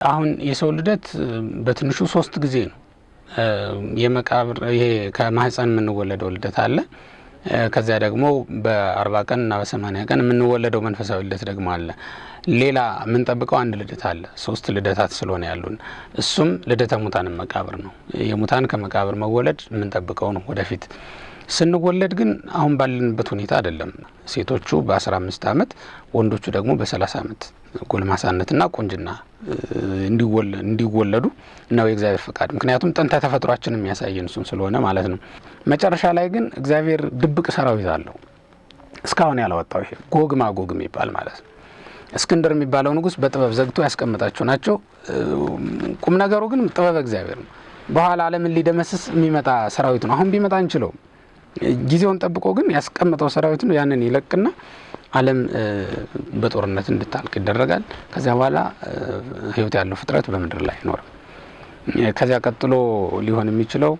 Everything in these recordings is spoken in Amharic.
አሁን የሰው ልደት በትንሹ 3 ጊዜ ነው። የመቃብር ይሄ ከማህፀን የምንወለደው ልደት አለ። ከዚያ ደግሞ በ40 ቀን እና በ80 ቀን የምንወለደው መንፈሳዊ ልደት ደግሞ አለ። ሌላ ምን ጠብቀው አንድ ልደት አለ። 3 ልደታት ስለሆነ ያሉን እሱም ልደተ ሙታን መቃብር ነው። የሙታን ከመቃብር መወለድ ምን ጠብቀው ነው ወደፊት። ስንወለድ ግን አሁን ባለንበት ሁኔታ አይደለም። ሴቶቹ በ15 አመት ወንዶቹ ደግሞ በ30 አመት ጎልማሳነትና ቁንጅና እንዲወለዱ ነው የእግዚአብሔር ፈቃድ። ምክንያቱም ጥንተ ተፈጥሯችን የሚያሳየን እሱን ስለሆነ ማለት ነው። መጨረሻ ላይ ግን እግዚአብሔር ድብቅ ሰራዊት አለው እስካሁን ያላወጣው። ይሄ ጎግ ማጎግ የሚባል ማለት ነው። እስክንድር የሚባለው ንጉስ በጥበብ ዘግቶ ያስቀምጣቸው ናቸው። ቁም ነገሩ ግን ጥበብ እግዚአብሔር ነው። በኋላ ዓለምን ሊደመስስ የሚመጣ ሰራዊት ነው። አሁን ቢመጣ እንችለው ጊዜውን ጠብቆ ግን ያስቀምጠው ሰራዊት ነው። ያንን ይለቅና ዓለም በጦርነት እንድታልቅ ይደረጋል። ከዚያ በኋላ ህይወት ያለው ፍጥረት በምድር ላይ ይኖር። ከዚያ ቀጥሎ ሊሆን የሚችለው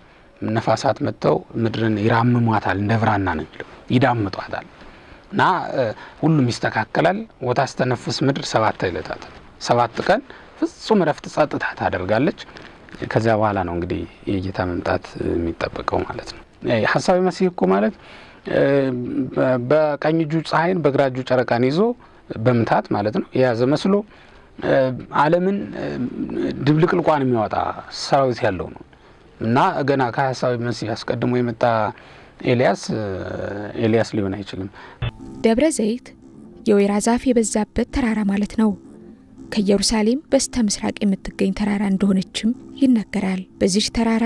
ነፋሳት መጥተው ምድርን ይራምሟታል፣ እንደ ብራና ነው የሚለው ይዳምጧታል። እና ሁሉም ይስተካከላል። ወታስተነፍስ ምድር 7 ዕለታት 7 ቀን ፍጹም ረፍት ጸጥታ ታደርጋለች። ከዚያ በኋላ ነው እንግዲህ የጌታ መምጣት የሚጠበቀው ማለት ነው። ሐሳዊ መሲህ እኮ ማለት በቀኝ እጁ ፀሐይን በግራ እጁ ጨረቃን ይዞ በመምታት ማለት ነው የያዘ መስሎ ዓለምን ድብልቅልቋን የሚያወጣ ሰራዊት ያለው ነው። እና ገና ከሐሳዊ መሲህ አስቀድሞ የመጣ ኤልያስ ሊሆን አይችልም። ደብረ ዘይት የወይራ ዛፍ የበዛበት ተራራ ማለት ነው። ከኢየሩሳሌም በስተ ምስራቅ የምትገኝ ተራራ እንደሆነችም ይነገራል። በዚህ ተራራ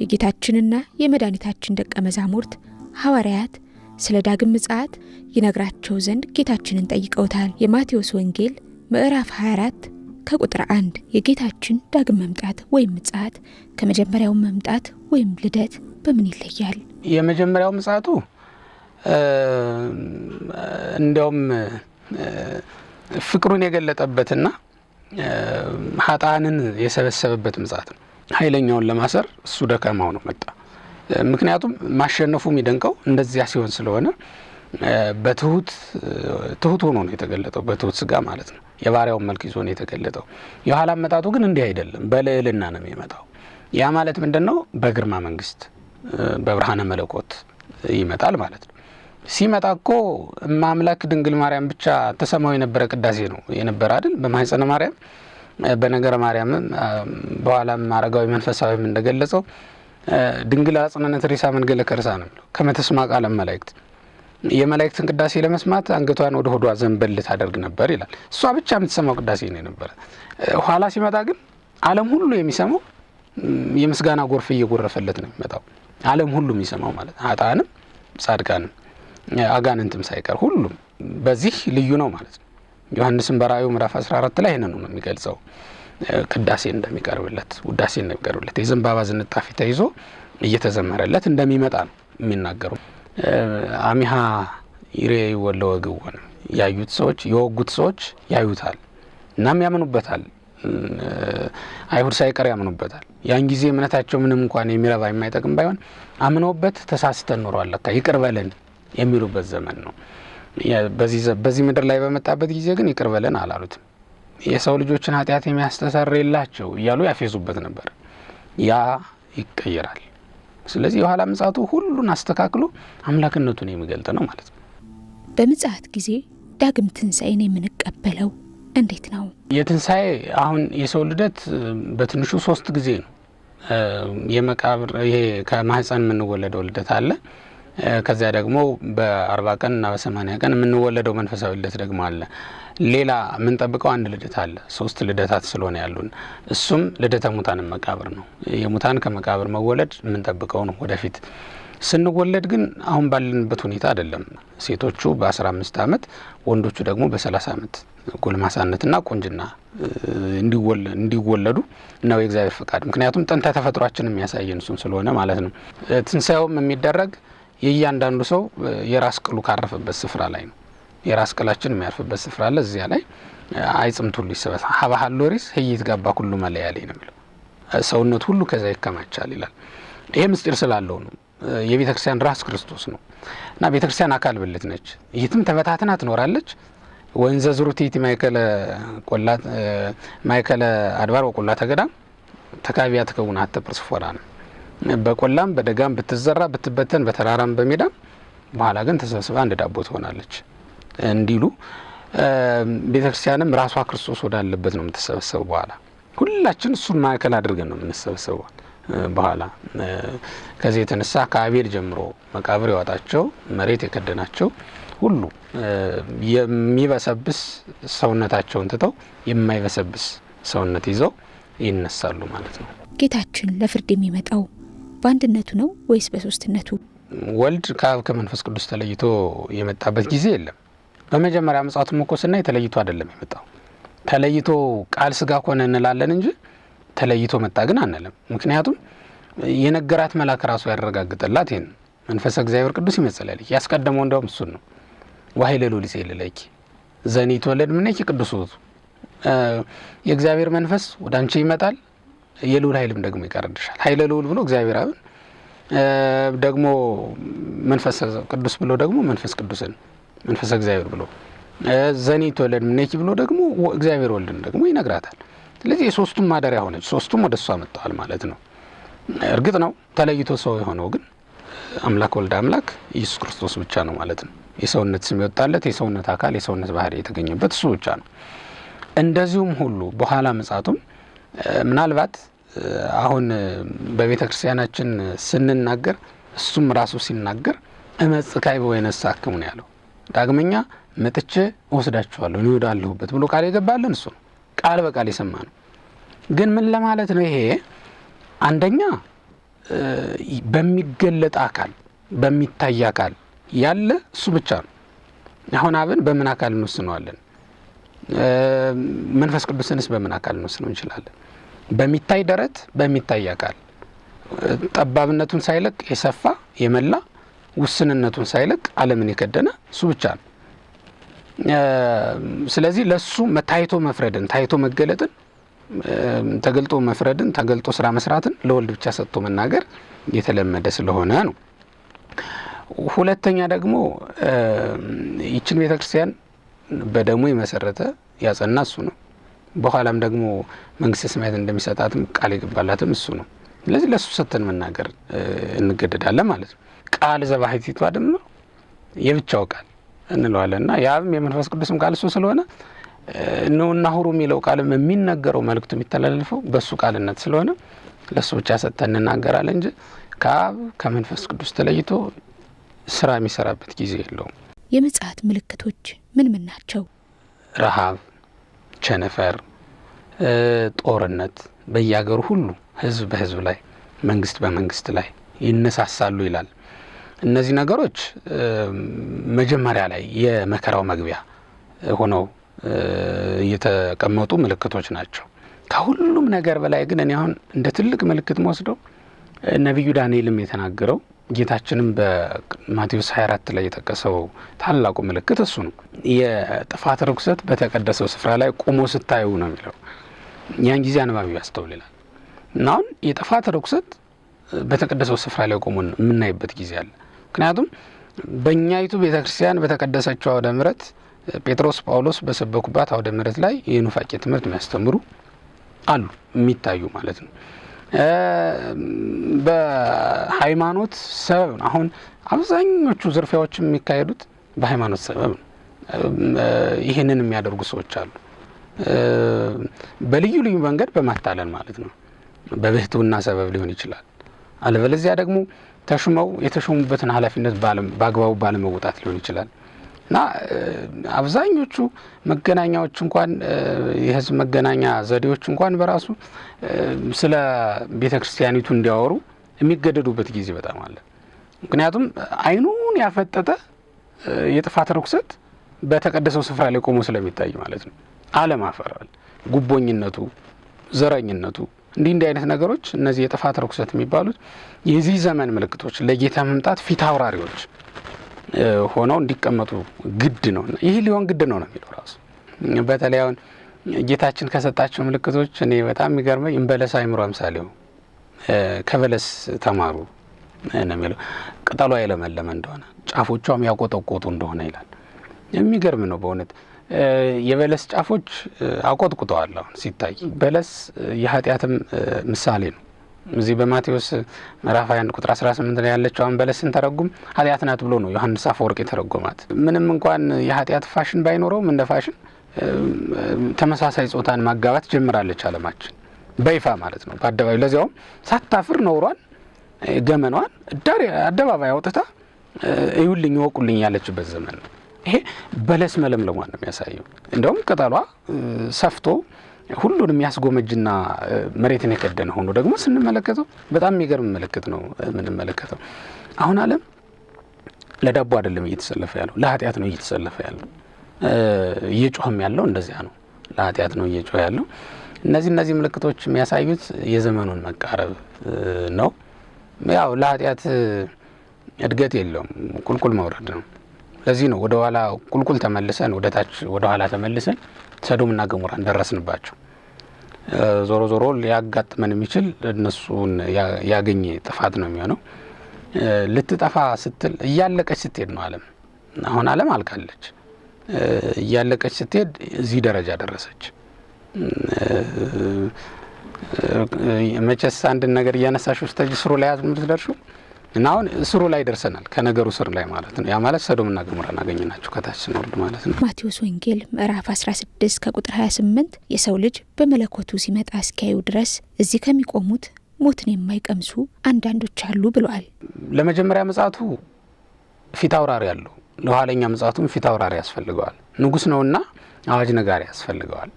የጌታችንና የመድኃኒታችን ደቀ መዛሙርት ሐዋርያት ስለ ዳግም ምጽአት ይነግራቸው ዘንድ ጌታችንን ጠይቀውታል። የማቴዎስ ወንጌል ምዕራፍ 24 ከቁጥር 1 የጌታችን ዳግም መምጣት ወይም ምጽአት ከመጀመሪያው መምጣት ወይም ልደት በምን ይለያል? የመጀመሪያው ምጽአቱ እንደውም ፍቅሩን የገለጠበትና ኃጣንን የሰበሰበበት ምጽአት ነው። ኃይለኛውን ለማሰር እሱ ደካማው ነው መጣ። ምክንያቱም ማሸነፉ የሚደንቀው እንደዚያ ሲሆን ስለሆነ በትሁት ሆኖ ነው የተገለጠው። በትሁት ስጋ ማለት ነው። የባሪያውን መልክ ይዞ ነው የተገለጠው። የኋላ መጣቱ ግን እንዲህ አይደለም፣ በልዕልና ነው የሚመጣው። ያ ማለት ምንድነው? በግርማ መንግስት በብርሃነ መለኮት ይመጣል ማለት ነው። ሲመጣ እኮ ማምላክ ድንግል ማርያም ብቻ ተሰማው የነበረ ቅዳሴ ነው የነበረ አይደል? በማህፀነ ማርያም በነገረ ማርያም በኋላም አረጋዊ መንፈሳዊም እንደገለጸው ድንግል አጽናነት ሪሳ መንገለ ከርሳ ነው ከመተስማ ቃለ መላእክት የመላእክትን ቅዳሴ ለመስማት አንገቷን ወደ ሆዷ ዘንበል ታደርግ ነበር ይላል። እሷ ብቻ የምትሰማው ቅዳሴ ነው የነበረ። ኋላ ሲመጣ ግን ዓለም ሁሉ የሚሰማው የምስጋና ጎርፍ እየጎረፈለት ነው የሚመጣው። ዓለም ሁሉ የሚሰማው ማለት ኃጥአንም ጻድቃንም አጋንንትም ሳይቀር ሁሉም በዚህ ልዩ ነው ማለት ነው። ዮሐንስም በራእዩ ምዕራፍ 14 ላይ ነው የሚገልጸው። ቅዳሴ እንደሚቀርብለት ውዳሴ እንደሚቀርብለት የዘንባባ ዝንጣፊ ተይዞ እየተዘመረለት እንደሚመጣ ነው የሚናገረው። አሚሃ ይሬ ወለወግወን ያዩት ሰዎች የወጉት ሰዎች ያዩታል እናም ያምኑበታል። አይሁድ ሳይቀር ያምኑበታል። ያን ጊዜ እምነታቸው ምንም እንኳን የሚረባ የማይጠቅም ባይሆን አምነውበት ተሳስተን ኖሯል ለካ ይቅር በለን የሚሉበት ዘመን ነው። በዚህ ምድር ላይ በመጣበት ጊዜ ግን ይቅር በለን አላሉትም። የሰው ልጆችን ኃጢአት የሚያስተሰርይላቸው እያሉ ያፌዙበት ነበር። ያ ይቀየራል። ስለዚህ የኋላ ምጽአቱ ሁሉን አስተካክሎ አምላክነቱን የሚገልጥ ነው ማለት ነው። በምጽአት ጊዜ ዳግም ትንሣኤን የምንቀበለው እንዴት ነው? የትንሣኤ አሁን የሰው ልደት በትንሹ 3 ጊዜ ነው። የመቃብር ይሄ ከማህፀን የምንወለደው ልደት አለ። ከዚያ ደግሞ በ40 ቀን እና በ80 ቀን የምንወለደው መንፈሳዊ ልደት ደግሞ አለ። ሌላ ምን ጠብቀው አንድ ልደት አለ። 3 ልደታት ስለሆነ ያሉን እሱም ልደተ ሙታን መቃብር ነው። የሙታን ከመቃብር መወለድ ምን ጠብቀው ነው ወደፊት። ስንወለድ ግን አሁን ባለንበት ሁኔታ አይደለም። ሴቶቹ በ15 አመት ወንዶቹ ደግሞ በ30 አመት ጎልማሳነትና ቁንጅና እንዲወለዱ ነው የእግዚአብሔር ፈቃድ። ምክንያቱም ጥንተ ተፈጥሯችን የሚያሳየን እሱን ስለሆነ ማለት ነው። ትንሣኤውም የሚደረግ የእያንዳንዱ ሰው የራስ ቅሉ ካረፈበት ስፍራ ላይ ነው። የራስ ቅላችን የሚያርፍበት ስፍራ አለ። እዚያ ላይ አይጽምት ሁሉ ይሰበሰባል። ሀባሃሎሪስ ህይት ገባ ሁሉ መለያለኝ ነው የሚለው። ሰውነት ሁሉ ከዛ ይከማቻል ይላል። ይሄ ምስጢር ስላለው ነው። የቤተክርስቲያን ራስ ክርስቶስ ነው እና ቤተክርስቲያን አካል ብልት ነች። ይህትም ተበታትና ትኖራለች። ወንዘ ዝሩቲቲ ማይከለ አድባር ወቆላ ተገዳም ተካቢያ ተከውን አተፕርስ ፎራን በቆላም በደጋም ብትዘራ ብትበተን በተራራም በሜዳም በኋላ ግን ተሰብስባ እንደ ዳቦ ትሆናለች እንዲሉ ቤተክርስቲያንም ራሷ ክርስቶስ ወዳለበት ነው የምትሰበሰበው። በኋላ ሁላችን እሱን ማዕከል አድርገን ነው የምንሰበሰበው። በኋላ ከዚህ የተነሳ ከአቤል ጀምሮ መቃብር ያወጣቸው መሬት የከደናቸው ሁሉ የሚበሰብስ ሰውነታቸውን ትተው የማይበሰብስ ሰውነት ይዘው ይነሳሉ ማለት ነው። ጌታችን ለፍርድ የሚመጣው በአንድነቱ ነው ወይስ በሶስትነቱ? ወልድ ከአብ ከመንፈስ ቅዱስ ተለይቶ የመጣበት ጊዜ የለም። በመጀመሪያ ምጽአቱ መኮስና ተለይቶ አይደለም የመጣው። ተለይቶ ቃል ስጋ ሆነ እንላለን እንጂ ተለይቶ መጣ ግን አንልም። ምክንያቱም የነገራት መልአክ ራሱ ያረጋግጠላት ይሄን መንፈስ እግዚአብሔር ቅዱስ ይመጽላል። ያስቀደመው እንደውም እሱ ነው። ወኃይለ ሉል ይሰልለኪ ዘኒት ወለድ ምንኪ ቅዱሱቱ የእግዚአብሔር መንፈስ ወዳንቺ ይመጣል የሉል ኃይልም ደግሞ ይቀርድሻል። ኃይለ ሉል ብሎ እግዚአብሔር አብን ደግሞ መንፈስ ቅዱስ ብሎ ደግሞ መንፈስ ቅዱስን መንፈስ እግዚአብሔር ብሎ ዘኒት ወለድ ምንኪ ብሎ ደግሞ እግዚአብሔር ወልድን ደግሞ ይነግራታል። ስለዚህ የሶስቱም ማደሪያ ሆነች። ሶስቱም ወደሷ መጣዋል ማለት ነው። እርግጥ ነው ተለይቶ ሰው የሆነው ግን አምላክ ወልድ አምላክ ኢየሱስ ክርስቶስ ብቻ ነው ማለት ነው። የሰውነት ስም ይወጣለት የሰውነት አካል የሰውነት ባህሪ የተገኘበት እሱ ብቻ ነው። እንደዚሁም ሁሉ በኋላ ምጽአቱም ምናልባት አሁን በቤተ ክርስቲያናችን ስንናገር እሱም ራሱ ሲናገር እመጽካይ በወይነስ አክሙ ነው ያለው። ዳግመኛ መጥቼ ወስዳችኋለሁ እኔ ወዳለሁበት ብሎ ቃል የገባልን እሱ ነው። ቃል በቃል የሰማ ነው። ግን ምን ለማለት ነው ይሄ? አንደኛ በሚገለጥ አካል በሚታይ አካል ያለ እሱ ብቻ ነው። አሁን አብን በምን አካል እንወስነዋለን? መንፈስ ቅዱስንስ በምን አካል እንወስነው እንችላለን? በሚታይ ደረት በሚታይ አካል ጠባብነቱን ሳይለቅ የሰፋ የመላ ውስንነቱን ሳይለቅ ዓለምን የከደነ እሱ ብቻ ነው። ስለዚህ ለሱ ታይቶ መፍረድን ታይቶ መገለጥን ተገልጦ መፍረድን ተገልጦ ስራ መስራትን ለወልድ ብቻ ሰጥቶ መናገር የተለመደ ስለሆነ ነው። ሁለተኛ ደግሞ ይችን ቤተክርስቲያን በደሙ የመሰረተ ያጸና እሱ ነው። በኋላም ደግሞ መንግስተ ሰማያት እንደሚሰጣትም ቃል የገባላትም እሱ ነው። ስለዚህ ለሱ ሰጥተን መናገር እንገደዳለን ማለት ነው። ቃል ዘባሕቲቱ ደግሞ የብቻው ቃል እንለዋለንና ያም የመንፈስ ቅዱስም ቃል እሱ ስለሆነ ነውና ሁሩ የሚለው ቃልም የሚነገረው መልእክቱ የሚተላለፈው በሱ ቃልነት ስለሆነ ለሱ ብቻ ሰጥተን እንናገራለን እንጂ ከአብ ከመንፈስ ቅዱስ ተለይቶ ስራ የሚሰራበት ጊዜ የለውም። የምጽአት ምልክቶች ምን ምን ናቸው? ረሃብ፣ ቸነፈር፣ ጦርነት በየሀገሩ ሁሉ ህዝብ በህዝብ ላይ መንግስት በመንግስት ላይ ይነሳሳሉ ይላል። እነዚህ ነገሮች መጀመሪያ ላይ የመከራው መግቢያ ሆነው የተቀመጡ ምልክቶች ናቸው። ከሁሉም ነገር በላይ ግን እኔ አሁን እንደ ትልቅ ምልክት ወስደው ነብዩ ዳንኤልም የተናገረው ጌታችንም በማቴዎስ 24 ላይ የጠቀሰው ታላቁ ምልክት እሱ ነው። የጥፋት ርኩሰት በተቀደሰው ስፍራ ላይ ቆሞ ስታዩ ነው የሚለው። ያን ጊዜ አንባቢው ያስተውላል። እና አሁን የጥፋት ርኩሰት በተቀደሰው ስፍራ ላይ ቆሞ የምናይበት ጊዜ አለ። ምክንያቱም በእኛይቱ ቤተክርስቲያን በተቀደሰችው አውደ ምሕረት ጴጥሮስ ጳውሎስ በሰበኩባት አውደ ምሕረት ላይ የኑፋቄ ትምህርት የሚያስተምሩ አሉ የሚታዩ ማለት ነው። በሃይማኖት ሰበብ ነው። አሁን አብዛኞቹ ዝርፊያዎች የሚካሄዱት በሃይማኖት ሰበብ ነው። ይሄንን የሚያደርጉ ሰዎች አሉ። በልዩ ልዩ መንገድ በማታለል ማለት ነው። በብህትውና ሰበብ ሊሆን ይችላል። አለበለዚያ ደግሞ ተሹመው የተሾሙበትን ኃላፊነት በአግባቡ ባለመወጣት ሊሆን ይችላል። እና አብዛኞቹ መገናኛዎች እንኳን የህዝብ መገናኛ ዘዴዎች እንኳን በራሱ ስለ ቤተክርስቲያኒቱ እንዲያወሩ የሚገደዱበት ጊዜ በጣም አለ። ምክንያቱም አይኑን ያፈጠጠ የጥፋት ርኩሰት በተቀደሰው ስፍራ ላይ ቆሞ ስለሚታይ ማለት ነው። አለማፈራል፣ ጉቦኝነቱ፣ ዘረኝነቱ እንዲህ አይነት ነገሮች እነዚህ የጥፋት ርኩሰት የሚባሉት የዚህ ዘመን ምልክቶች ለጌታ መምጣት ፊት አውራሪዎች ሆነው እንዲቀመጡ ግድ ነው። ይሄ ሊሆን ግድ ነው የሚለው ራሱ። በተለይ አሁን ጌታችን ከሰጣቸው ምልክቶች እኔ በጣም የሚገርመኝ እንበለስ አይምሮ አምሳሌው ከበለስ ተማሩ ነው የሚለው። ቅጠሏ የለመለመ እንደሆነ ጫፎቿም ያቆጠቆጡ እንደሆነ ይላል። የሚገርም ነው በእውነት። የበለስ ጫፎች አቆጥቁጠዋል። አሁን ሲታይ በለስ የኃጢአትም ምሳሌ ነው። እዚህ በማቴዎስ ምዕራፍ 21 ቁጥር 18 ላይ ያለችው አሁን በለስን ተረጉም ኃጢአት ናት ብሎ ነው ዮሐንስ አፈወርቅ የተረጎማት። ምንም እንኳን የኃጢአት ፋሽን ባይኖረውም እንደ ፋሽን ተመሳሳይ ጾታን ማጋባት ጀምራለች ዓለማችን በይፋ ማለት ነው፣ በአደባባይ ለዚያውም ሳታፍር ኖሯን ገመኗን አደባባይ አውጥታ እዩልኝ ወቁልኝ ያለችበት ዘመን ነው። ይሄ በለስ መለምለሟን ነው የሚያሳየው። እንደውም ቅጠሏ ሰፍቶ ሁሉንም ያስጎመጅና መሬትን የከደነ ሆኖ ደግሞ ስንመለከተው በጣም የሚገርም ምልክት ነው የምንመለከተው። አሁን ዓለም ለዳቦ አይደለም እየተሰለፈ ያለው፣ ለኃጢአት ነው እየተሰለፈ ያለው። እየጮህም ያለው እንደዚያ ነው፣ ለኃጢአት ነው እየጮህ ያለው። እነዚህ ምልክቶች የሚያሳዩት የዘመኑን መቃረብ ነው። ያው ለኃጢአት እድገት የለውም፣ ቁልቁል መውረድ ነው። ለዚህ ነው ወደ ኋላ ቁልቁል ተመልሰን ወደ ታች ወደ ኋላ ተመልሰን ሰዶምና ገሞራን ደረስንባቸው። ዞሮ ዞሮ ሊያጋጥመን የሚችል እነሱን ያገኘ ጥፋት ነው የሚሆነው። ልትጠፋ ስትል እያለቀች ስትሄድ ነው ዓለም። አሁን ዓለም አልቃለች። እያለቀች ስትሄድ እዚህ ደረጃ ደረሰች። መቼስ አንድ ነገር እያነሳሽ ውስጥ ስሩ ላይ አዝምርትደርሹ እና አሁን ስሩ ላይ ደርሰናል፣ ከነገሩ ስር ላይ ማለት ነው። ያ ማለት ሰዶምና ገሞራን አገኘናቸው ከታች ስንወርድ ማለት ነው። ማቴዎስ ወንጌል ምዕራፍ 16 ከቁጥር 28 የሰው ልጅ በመለኮቱ ሲመጣ እስኪያዩ ድረስ እዚህ ከሚቆሙት ሞትን የማይቀምሱ አንዳንዶች አሉ ብሏል። ለመጀመሪያ ምጽአቱ ፊት አውራሪ ያለው፣ ለኋለኛ ምጽአቱም ፊት አውራሪ ያስፈልገዋል። ንጉስ ነውና አዋጅ ነጋሪ ያስፈልገዋል።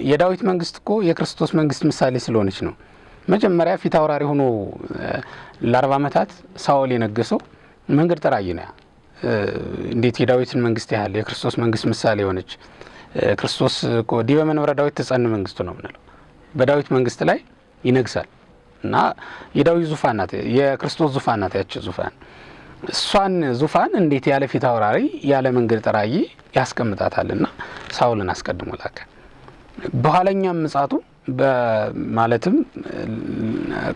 የዳዊት መንግስት እኮ የክርስቶስ መንግስት ምሳሌ ስለሆነች ነው። መጀመሪያ ፊት አውራሪ ሆኖ ለ40 ዓመታት ሳኦል የነገሰው መንገድ ጠራጊ ነው። እንዴት የዳዊትን መንግስት ያህል የክርስቶስ መንግስት ምሳሌ ሆነች? ክርስቶስ እኮ ዲበ መንበረ ዳዊት ተጸን መንግስቱ ነው የምንለው። በዳዊት መንግስት ላይ ይነግሳል እና የዳዊት ዙፋን ናት፣ የክርስቶስ ዙፋን ናት ያቺ ዙፋን። እሷን ዙፋን እንዴት ያለ ፊት አውራሪ ያለ መንገድ ጠራጊ ያስቀምጣታልና ሳኦልን አስቀድሞ ላከ። በኋለኛም ምጽአቱ በማለትም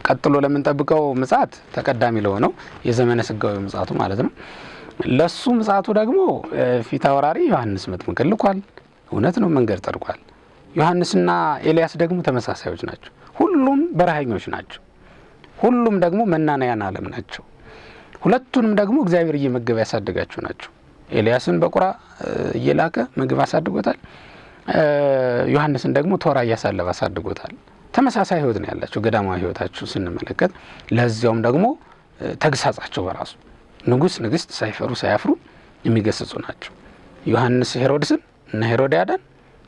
ቀጥሎ ለምንጠብቀው ምጽአት ተቀዳሚ ለሆነው የዘመነ ስጋዊ ምጽአቱ ማለት ነው። ለሱ ምጽአቱ ደግሞ ፊት አውራሪ ዮሐንስ መጥምቅ ልኳል። እውነት ነው፣ መንገድ ጠርጓል። ዮሐንስና ኤልያስ ደግሞ ተመሳሳዮች ናቸው። ሁሉም በረሃኞች ናቸው። ሁሉም ደግሞ መናንያን ዓለም ናቸው። ሁለቱንም ደግሞ እግዚአብሔር እየመገበ ያሳደጋቸው ናቸው። ኤልያስን በቁራ እየላከ ምግብ አሳድጎታል። ዮሐንስን ደግሞ ቶራ እያሳለፈ አሳድጎታል። ተመሳሳይ ህይወት ነው ያላቸው። ገዳማዊ ህይወታቸው ስንመለከት ለዚያውም ደግሞ ተግሳጻቸው በራሱ ንጉስ ንግስት ሳይፈሩ ሳያፍሩ የሚገስጹ ናቸው። ዮሐንስ ሄሮድስን እና ሄሮዲያዳን፣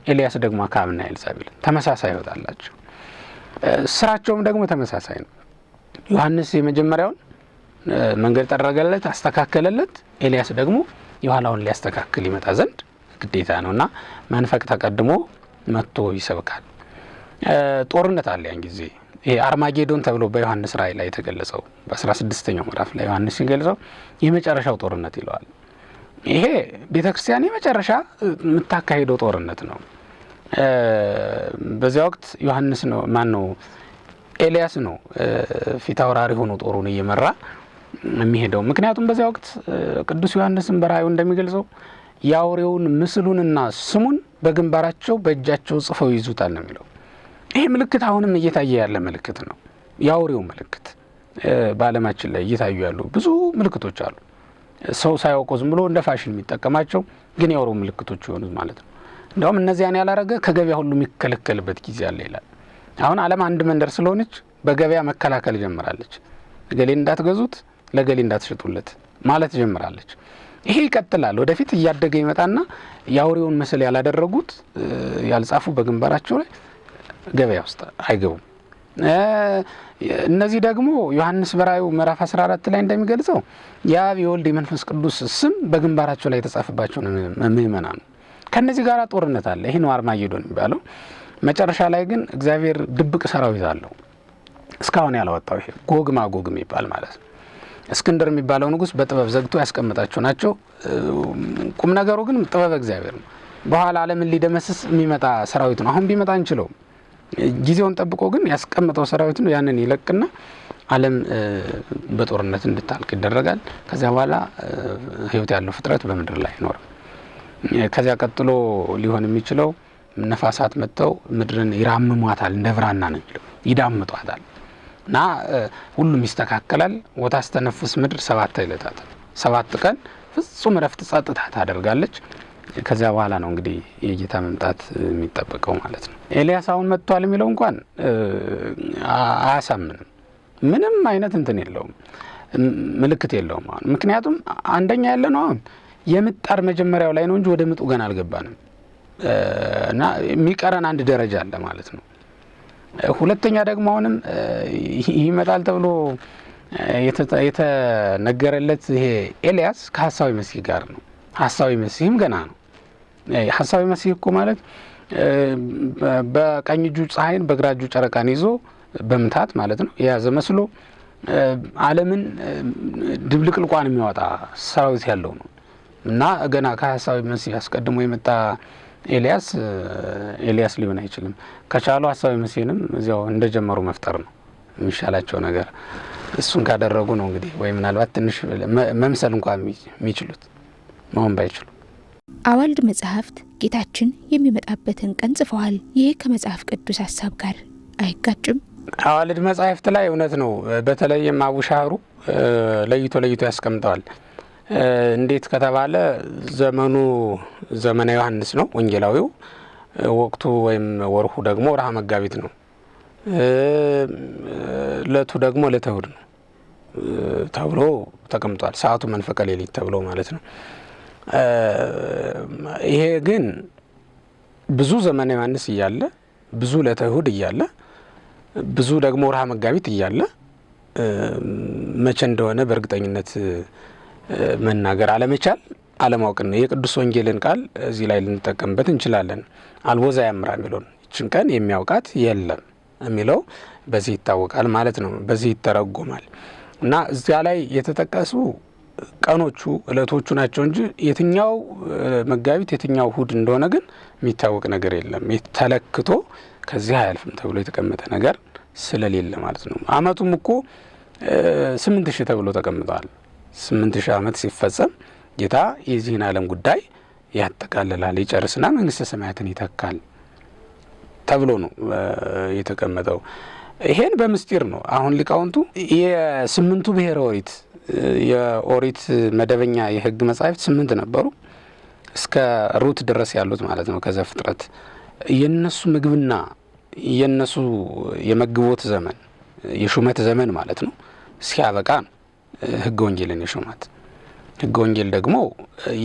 ኤልያስ ደግሞ አክዓብና ኤልዛቤልን ተመሳሳይ ህይወት አላቸው። ስራቸውም ደግሞ ተመሳሳይ ነው። ዮሐንስ የመጀመሪያውን መንገድ ጠረገለት፣ አስተካከለለት። ኤልያስ ደግሞ የኋላውን ሊያስተካክል ይመጣ ዘንድ ግዴታ ነውና መንፈቅ ተቀድሞ መጥቶ ይሰብካል። ጦርነት አለ ያን ጊዜ። ይሄ አርማጌዶን ተብሎ በዮሐንስ ራእይ ላይ የተገለጸው በ16ኛው ምዕራፍ ላይ ዮሐንስ ሲገልጸው የመጨረሻው ጦርነት ይለዋል። ይሄ ቤተክርስቲያን የመጨረሻ የምታካሄደው ጦርነት ነው። በዚያ ወቅት ዮሐንስ ነው ማነው ኤልያስ ነው ፊት አውራሪ ሆኖ ጦሩን እየመራ የሚሄደው። ምክንያቱም በዚያ ወቅት ቅዱስ ዮሐንስን በራእዩ እንደሚገልጸው ያውሬውን ምስሉንና ስሙን በግንባራቸው በእጃቸው ጽፈው ይዙታል ነው የሚለው። ይሄ ምልክት አሁንም እየታየ ያለ ምልክት ነው። ያውሬው ምልክት በዓለማችን ላይ እየታዩ ያሉ ብዙ ምልክቶች አሉ። ሰው ሳያውቀው ዝም ብሎ እንደ ፋሽን የሚጠቀማቸው ግን ያውሬው ምልክቶች ይሆኑ ማለት ነው። እንደውም እነዚያን ያላረገ ከገበያ ሁሉ የሚከለከልበት ጊዜ አለ ይላል። አሁን ዓለም አንድ መንደር ስለሆነች በገበያ መከላከል ጀምራለች። ገሌን እንዳትገዙት፣ ለገሌ እንዳትሸጡለት ማለት ጀምራለች። ይሄ ይቀጥላል። ወደፊት እያደገ ይመጣና ያውሬውን ምስል ያላደረጉት ያልጻፉ በግንባራቸው ላይ ገበያ ውስጥ አይገቡም። እነዚህ ደግሞ ዮሐንስ በራእዩ ምዕራፍ 14 ላይ እንደሚገልጸው የአብ የወልድ የመንፈስ ቅዱስ ስም በግንባራቸው ላይ የተጻፈባቸው ምእመናን ነው። ከነዚህ ጋር ጦርነት አለ። ይሄ ነው አርማጌዶን የሚባለው። መጨረሻ ላይ ግን እግዚአብሔር ድብቅ ሰራዊት አለው እስካሁን ያላወጣው። ይሄ ጎግ ማጎግ የሚባል ማለት ነው። እስክንድር የሚባለው ንጉስ በጥበብ ዘግቶ ያስቀመጣቸው ናቸው። ቁም ነገሩ ግን ጥበብ እግዚአብሔር ነው። በኋላ ዓለምን ሊደመስስ የሚመጣ ሰራዊት ነው። አሁን ቢመጣ እንችለው ጊዜውን ጠብቆ ግን ያስቀመጠው ሰራዊት ነው። ያንን ይለቅና ዓለም በጦርነት እንድታልቅ ይደረጋል። ከዚያ በኋላ ህይወት ያለው ፍጥረት በምድር ላይ አይኖርም። ከዚያ ቀጥሎ ሊሆን የሚችለው ነፋሳት መጥተው ምድርን ይራምሟታል፣ እንደ ብራና ነው የሚለው ይዳምጧታል። እና ሁሉም ይስተካከላል። ወታስተነፍስ ምድር 7 ዕለታት 7 ቀን ፍጹም ረፍት ጸጥታ ታደርጋለች። ከዚያ በኋላ ነው እንግዲህ የጌታ መምጣት የሚጠበቀው ማለት ነው። ኤልያስ አሁን መጥቷል የሚለው እንኳን አያሳምንም። ምንም አይነት እንትን የለውም፣ ምልክት የለውም። አሁን ምክንያቱም አንደኛ ያለ ነው አሁን የምጣር መጀመሪያው ላይ ነው እንጂ ወደ ምጡ ገና አልገባንም እና የሚቀረን አንድ ደረጃ አለ ማለት ነው። ሁለተኛ ደግሞ አሁንም ይመጣል ተብሎ የተነገረለት ይሄ ኤልያስ ከሐሳዊ መሲህ ጋር ነው። ሐሳዊ መሲህም ገና ነው። ሐሳዊ መሲህ እኮ ማለት በቀኝ እጁ ፀሐይን በግራ እጁ ጨረቃን ይዞ በምታት ማለት ነው የያዘ መስሎ ዓለምን ድብልቅልቋን የሚያወጣ ሰራዊት ያለው ነው እና ገና ከሐሳዊ መሲህ አስቀድሞ የመጣ ኤልያስ ሊሆን አይችልም። ከቻሉ ሐሳዊ መሲህንም እዚያው እንደጀመሩ መፍጠር ነው የሚሻላቸው ነገር። እሱን ካደረጉ ነው እንግዲህ ወይ ምናልባት ትንሽ መምሰል እንኳን የሚችሉት መሆን ባይችሉ። አዋልድ መጽሐፍት ጌታችን የሚመጣበትን ቀን ጽፈዋል። ይሄ ከመጽሐፍ ቅዱስ ሐሳብ ጋር አይጋጭም? አዋልድ መጽሐፍት ላይ እውነት ነው። በተለይም አቡሻህሩ ለይቶ ያስቀምጠዋል። እንዴት ከተባለ ዘመኑ ዘመነ ዮሐንስ ነው ወንጌላዊው፣ ወቅቱ ወይም ወርሁ ደግሞ ወርሃ መጋቢት ነው፣ ለቱ ደግሞ ለተውድ ነው ተብሎ ተቀምጧል። ሰዓቱ መንፈቀ ሌሊት ተብሎ ማለት ነው። ይሄ ግን ብዙ ዘመነ ዮሐንስ እያለ ብዙ ለተውድ እያለ ብዙ ደግሞ ወርሃ መጋቢት እያለ መቼ እንደሆነ በእርግጠኝነት መናገር አለመቻል አለማወቅ ነው። የቅዱስ ወንጌልን ቃል እዚህ ላይ ልንጠቀምበት እንችላለን። አልቦዛ ያምራ የሚለውን ይችን ቀን የሚያውቃት የለም የሚለው በዚህ ይታወቃል ማለት ነው። በዚህ ይተረጎማል እና እዚያ ላይ የተጠቀሱ ቀኖቹ እለቶቹ ናቸው እንጂ የትኛው መጋቢት የትኛው እሁድ እንደሆነ ግን የሚታወቅ ነገር የለም። ተለክቶ ከዚህ አያልፍም ተብሎ የተቀመጠ ነገር ስለሌለ ማለት ነው። አመቱም እኮ 8000 ተብሎ ተቀምጧል። 8000 ዓመት ሲፈጸም ጌታ የዚህን ዓለም ጉዳይ ያጠቃልላል፣ ይጨርስና መንግስተ ሰማያትን ይተካል ተብሎ ነው የተቀመጠው። ይሄን በምስጢር ነው። አሁን ሊቃውንቱ የስምንቱ ብሔረ ኦሪት የኦሪት መደበኛ የህግ መጻሕፍት 8 ነበሩ እስከ ሩት ድረስ ያሉት ማለት ነው። ከዘፍጥረት የነሱ ምግብና የነሱ የመግቦት ዘመን የሹመት ዘመን ማለት ነው ሲያበቃ ነው ህገ ወንጌልን የሹማት። ህገ ወንጌል ደግሞ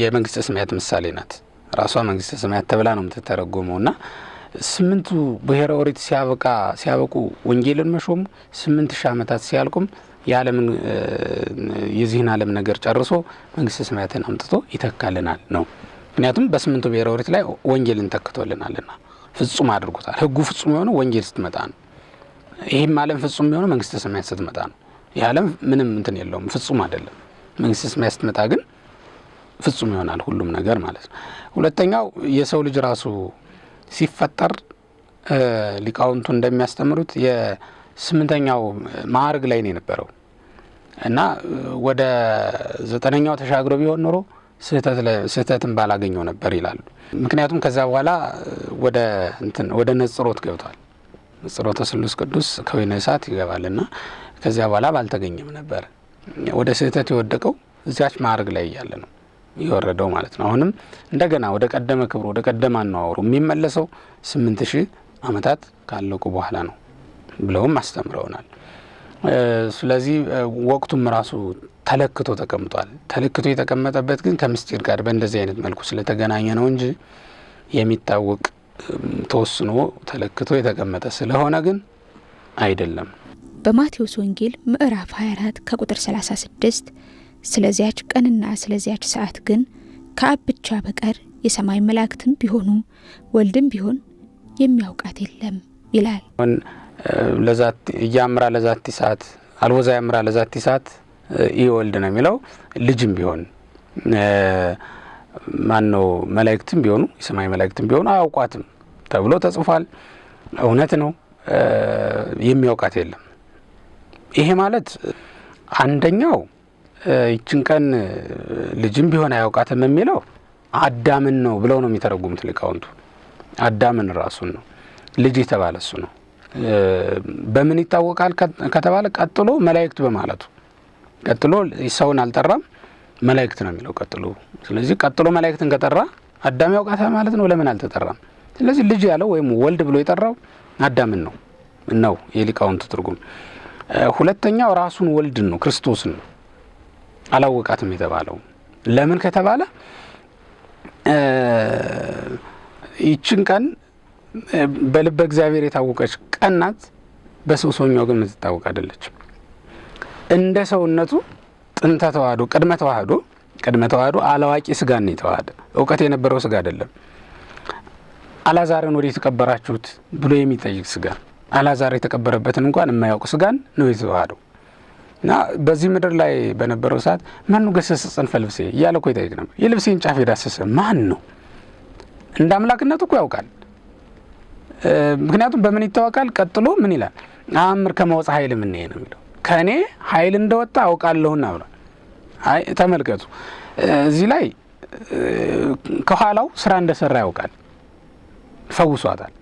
የመንግስተ ሰማያት ምሳሌ ናት። ራሷ መንግስተ ሰማያት ተብላ ነው የምትተረጎመውና 8ቱ ብሔረ ኦሪት ሲያበቁ ወንጌልን መሾሙ 8000 ዓመታት ሲያልቁም የዓለምን የዚህን ዓለም ነገር ጨርሶ መንግስተ ሰማያትን አምጥቶ ይተካልናል ነው። ምክንያቱም በ8ቱ ብሔረ ኦሪት ላይ ወንጌልን ተክቶልናልና ፍጹም አድርጎታል። ህጉ ፍጹም የሆነው ወንጌል ስትመጣ ነው። ይህም ዓለም ፍጹም የሆነው መንግስተ ሰማያት ስትመጣ ነው። ይህ ዓለም ምንም እንትን የለውም፣ ፍጹም አይደለም። መንግስተ ሰማያት ስትመጣ ግን ፍጹም ይሆናል ሁሉም ነገር ማለት ነው። ሁለተኛው የሰው ልጅ ራሱ ሲፈጠር ሊቃውንቱ እንደሚያስተምሩት የ8ኛው ማዕርግ ላይ ነው የነበረው እና ወደ 9ኛው ተሻግሮ ቢሆን ኖሮ ስህተትን ባላገኘው ነበር ይላሉ። ምክንያቱም ከዛ በኋላ ወደ ነጽሮት ገብቷል። ነጽሮተ ስሉስ ቅዱስ ከወይነ እሳት ይገባልና ከዚያ በኋላ ባልተገኘም ነበር። ወደ ስህተት የወደቀው እዚያች ማዕርግ ላይ እያለ ነው የወረደው ማለት ነው። አሁንም እንደገና ወደ ቀደመ ክብሩ ወደ ቀደመ አነዋወሩ የሚመለሰው 8000 ዓመታት ካለቁ በኋላ ነው ብለውም አስተምረውናል። ስለዚህ ወቅቱም ራሱ ተለክቶ ተቀምጧል። ተለክቶ የተቀመጠበት ግን ከምስጢር ጋር በእንደዚህ አይነት መልኩ ስለተገናኘ ነው እንጂ የሚታወቅ ተወስኖ ተለክቶ የተቀመጠ ስለሆነ ግን አይደለም። በማቴዎስ ወንጌል ምዕራፍ 24 ከቁጥር 36 ስለዚያች ቀንና ስለዚያች ሰዓት ግን ከአብ ብቻ በቀር የሰማይ መላእክትም ቢሆኑ ወልድም ቢሆን የሚያውቃት የለም ይላል። ለዛት ያምራ ለዛት ሰዓት አልወዛ ያምራ ለዛት ሰዓት ይወልድ ነው የሚለው። ልጅም ቢሆን ማነው መላእክትም ቢሆኑ የሰማይ መላእክትም ቢሆኑ አያውቋትም ተብሎ ተጽፏል። እውነት ነው፣ የሚያውቃት የለም። ይሄ ማለት አንደኛው ይችን ቀን ልጅም ቢሆን አያውቃትም የሚለው አዳምን ነው ብለው ነው የሚተረጉሙት ሊቃውንቱ። አዳምን ራሱን ነው ልጅ የተባለ እሱ ነው። በምን ይታወቃል ከተባለ ቀጥሎ መላእክት በማለቱ ቀጥሎ ሰውን አልጠራም መላእክት ነው የሚለው ቀጥሎ። ስለዚህ ቀጥሎ መላእክትን ከጠራ አዳም ያውቃታል ማለት ነው። ለምን አልተጠራም? ስለዚህ ልጅ ያለው ወይም ወልድ ብሎ የጠራው አዳምን ነው የሊቃውንቱ ትርጉም። ሁለተኛው ራሱን ወልድን ነው ክርስቶስን ነው አላወቃትም የተባለው። ለምን ከተባለ ይችን ቀን በልበ እግዚአብሔር የታወቀች ቀን ናት። በሰው ሰውኛው ግን የምትታወቅ አይደለችም። እንደ ሰውነቱ ጥንተ ተዋህዶ ቅድመ ተዋህዶ አላዋቂ ስጋን ነው የተዋሃደ። እውቀት የነበረው ስጋ አይደለም። አላዛርን ወዴት ተቀበራችሁት ብሎ የሚጠይቅ ስጋ፣ አላዛር የተቀበረበትን እንኳን የማያውቅ ስጋን ነው የተዋሃደው። እና በዚህ ምድር ላይ በነበረው ሰዓት ማን ነው ገሰሰ ጽንፈ ልብሴ እያለ እኮ ይጠይቅ ነበር። የልብሴን ጫፍ የዳሰሰ ማን ነው? እንደ አምላክነቱ እኮ ያውቃል። ምክንያቱም በምን ይታወቃል? ቀጥሎ ምን ይላል? አእምር ከመውጽእ ኃይል ምን ነው የሚለው ከእኔ ኃይል እንደወጣ አውቃለሁና ብሏል። አይ ተመልከቱ፣ እዚህ ላይ ከኋላው ስራ እንደሰራ ያውቃል፣ ፈውሷታል።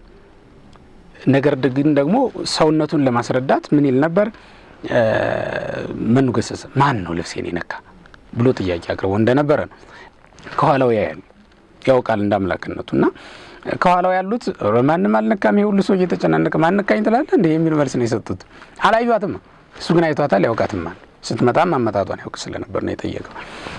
ነገር ግን ደግሞ ሰውነቱን ለማስረዳት ምን ይል ነበር? መኑ ገሰሰ ማን ነው ልብሴን የነካ ብሎ ጥያቄ አቅርቦ እንደነበረ ነው። ከኋላው ያውቃል እንደ አምላክነቱና ከኋላው ያሉት ማንም አልነካም፣ ይሄ ሁሉ ሰው እየተጨናነቀ ማን ነካኝ ትላለህ እንዴ የሚል መልስ ነው የሰጡት። አላዩአትም፣ እሱ ግን አይቷታል፣ ያውቃትማል። ስትመጣም አመጣጧን ያውቅ ስለነበር ነው የጠየቀው።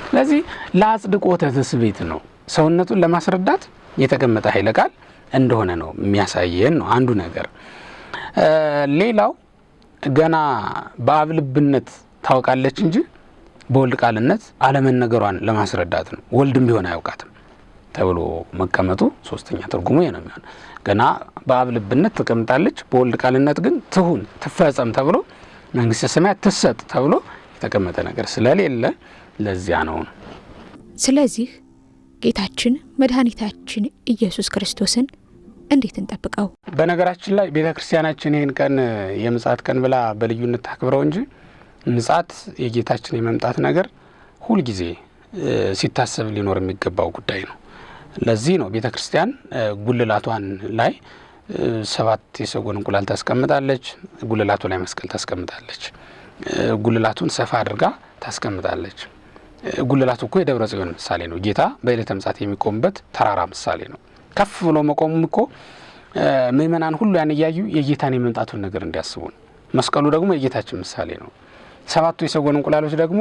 ስለዚህ ለአጽድቆተ ትስብእት ነው ሰውነቱን ለማስረዳት የተቀመጠ ኃይለ ቃል እንደሆነ ነው የሚያሳየን ነው አንዱ ነገር። ሌላው ገና በአብ ልብነት ታውቃለች እንጂ በወልድ ቃልነት አለመነገሯን ለማስረዳት ነው። ወልድም ቢሆን አያውቃትም ተብሎ መቀመጡ ሶስተኛ ትርጉሙ ነው የሚሆን። ገና በአብ ልብነት ተቀምጣለች፣ በወልድ ቃልነት ግን ትሁን ትፈጸም ተብሎ መንግስተ ሰማያት ትሰጥ ተብሎ የተቀመጠ ነገር ስለሌለ ለዚያ ነው። ስለዚህ ጌታችን መድኃኒታችን ኢየሱስ ክርስቶስን እንዴት እንጠብቀው? በነገራችን ላይ ቤተ ክርስቲያናችን ይህን ቀን የምጽአት ቀን ብላ በልዩነት ታክብረው እንጂ ምጽአት የጌታችን የመምጣት ነገር ሁልጊዜ ሲታሰብ ሊኖር የሚገባው ጉዳይ ነው። ለዚህ ነው ቤተ ክርስቲያን ጉልላቷን ላይ 7 የሰጎን እንቁላል ታስቀምጣለች፣ ጉልላቱ ላይ መስቀል ታስቀምጣለች። ጉልላቱን ሰፋ አድርጋ ታስቀምጣለች። ጉልላቱ እኮ የደብረ ጽዮን ምሳሌ ነው። ጌታ በዕለተ ምጽአት የሚቆምበት ተራራ ምሳሌ ነው። ከፍ ብሎ መቆሙም እኮ ምእመናን ሁሉ ያን እያዩ የጌታን የመምጣቱን ነገር እንዲያስቡ ነው። መስቀሉ ደግሞ የጌታችን ምሳሌ ነው። 7 የሰጎን እንቁላሎች ደግሞ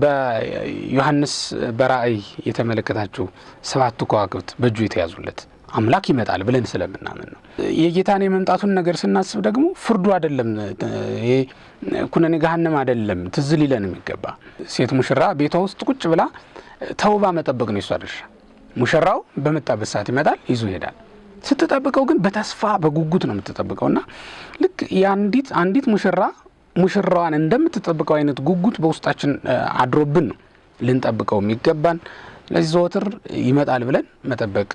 በዮሐንስ በራእይ የተመለከታቸው 7 ከዋክብት በእጁ የተያዙለት አምላክ ይመጣል ብለን ስለምናምን ነው። የጌታን የመምጣቱን ነገር ስናስብ ደግሞ ፍርዱ አይደለም፣ ይሄ ኩነኔ ገሃነም አይደለም ትዝ ሊለን የሚገባ። ሴት ሙሽራ ቤቷ ውስጥ ቁጭ ብላ ተውባ መጠበቅ ነው የሷ ድርሻ። ሙሽራው በመጣበት ሰዓት ይመጣል፣ ይዞ ይሄዳል። ስትጠብቀው ግን በተስፋ በጉጉት ነው የምትጠብቀውና ልክ አንዲት ሙሽራዋን እንደምትጠብቀው አይነት ጉጉት በውስጣችን አድሮብን ነው ልንጠብቀው የሚገባን። ለዚህ ዘወትር ይመጣል ብለን መጠበቅ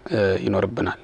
ይኖርብናል።